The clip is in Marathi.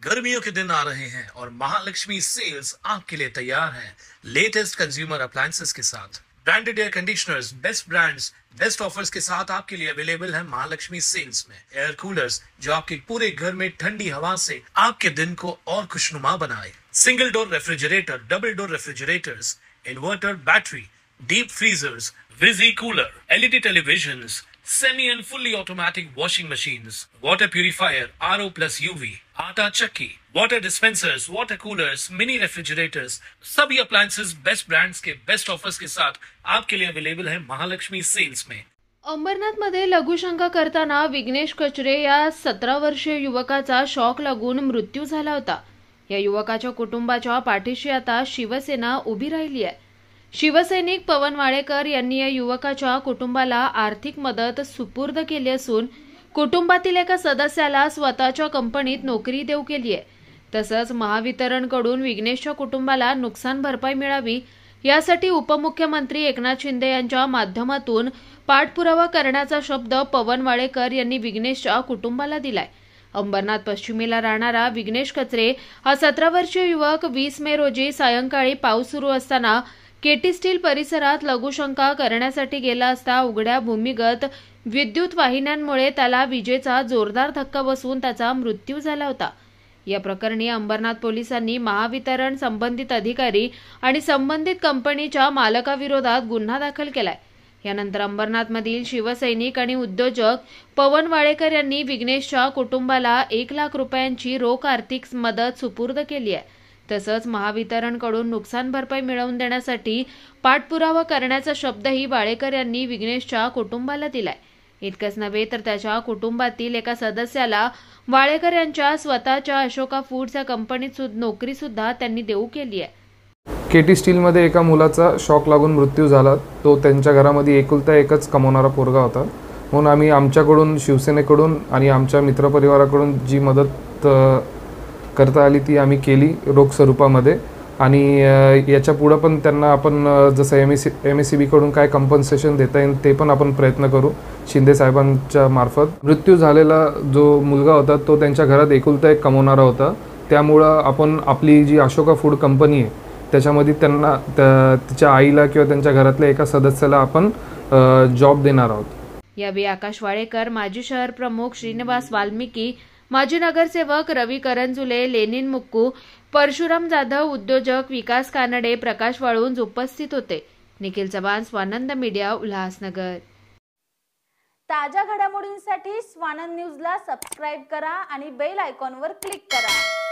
गर्मियों के दिन आ रहे हैं और महालक्ष्मी सेल्स आपके लिए तैयार है लेटेस्ट कंज्यूमर अप्लायंसेस के साथ। Branded air conditioners, best brands, best offers के साथ आपके लिए अवेलेबल है महालक्ष्मी सेल्स में। एयर कूलर्स जो आपके पूरे घर में ठंडी हवा से आपके दिन को और खुशनुमा बनाए। Single door refrigerator, double door refrigerators, inverter battery, deep freezers, विजी cooler, LED televisions, semi and fully automatic washing machines, water purifier, RO plus UV, आटा चक्की, water dispensers, water coolers, mini refrigerators, सभी appliances बेस्ट ब्रांड्स के बेस्ट ऑफर्स के साथ आपके लिए अवेलेबल है महालक्ष्मी सेल्स में। अंबरनाथमध्ये लघुशंका करताना विघ्नेश कचरे या 17 वर्षीय युवकाचा शॉक लागून मृत्यू झाला होता। या युवकाच्या कुटुंबाच्या पाठीशी आता शिवसेना उभी राहिली आहे। शिवसैनिक पवन वाळेकर यांनी या युवकाच्या कुटुंबाला आर्थिक मदत सुपूर्द केली असून कुटुंबातील एका सदस्याला स्वतःच्या कंपनीत नोकरी देऊ केली आहे। तसंच महावितरणकडून विघ्नेशच्या कुटुंबाला नुकसान भरपाई मिळावी यासाठी उपमुख्यमंत्री एकनाथ शिंदे यांच्या माध्यमातून पाठपुरावा करण्याचा शब्द पवन वाळेकर यांनी विघ्नेशच्या कुटुंबाला दिलाय। अंबरनाथ पश्चिमेला राहणारा विघ्नेश कचरे हा 17 वर्षीय युवक 20 मे रोजी सायंकाळी पाऊस सुरू असताना केटी स्टील परिसरात लघुशंका करण्यासाठी गेला असता उघड्या भूमिगत विद्युत वाहिन्यांमुळे त्याला विजेचा जोरदार धक्का बसून त्याचा मृत्यू झाला होता। या प्रकरणी अंबरनाथ पोलिसांनी महावितरण संबंधित अधिकारी आणि संबंधित कंपनीच्या मालकाविरोधात गुन्हा दाखल केलाय। यानंतर अंबरनाथमधील शिवसैनिक आणि उद्योजक पवन वाळेकर यांनी विघ्नेशच्या कुटुंबाला 1 लाख रुपयांची रोख आर्थिक मदत सुपूर्द केली आहे। तसंच महावितरणकडून नुकसान भरपाई मिळवून देण्यासाठी पाठपुरावा करण्याचा शब्दही वाळेकर यांनी विघ्नेशच्या कुटुंबाला दिलाय। इतकंच नव्हे तर त्याच्या कुटुंबातील एका सदस्याला वाळेकर यांच्या स्वतःच्या अशोका फूड्स या कंपनीत नोकरी सुद्धा त्यांनी देऊ केली आहे। केटी स्टीलमध्ये एका मुलाचा शॉक लागून मृत्यू झाला। तो त्यांच्या घरामध्ये एकुलता एकच कमवणारा पोरगा होता। म्हणून आम्ही आमच्याकडून, शिवसेनेकडून आणि आमच्या मित्रपरिवाराकडून जी मदत करता आली ती आम्ही केली रोख स्वरूपामध्ये। आणि याच्या पुढे पण त्यांना आपण जसं MSCB कडून काय कंपन्सेशन देता येईल ते पण आपण प्रयत्न करू शिंदे साहेबांच्या मार्फत। मृत्यू झालेला जो मुलगा होता तो त्यांच्या घरात एकुलता एक कमवणारा होता। त्यामुळे आपण आपली जी अशोका फूड कंपनी आहे त्याच्यामध्ये त्यांना तिच्या आईला किंवा त्यांच्या घरातल्या एका सदस्याला आपण जॉब देणार आहोत। यावेळी आकाश वाळेकर, माजी शहर प्रमुख श्रीनिवास वाल्मिकी, माजी नगरसेवक रवी करंजुले, लेनिन मुक्कू, परशुराम जाधव, उद्योजक विकास कानडे, प्रकाश वाळुंज उपस्थित होते। निखिल चव्हाण, स्वानंद मीडिया, उल्हासनगर। ताज्या घडामोडींसाठी स्वानंद न्यूजला सबस्क्राइब करा आणि बेल आयकॉनवर क्लिक करा।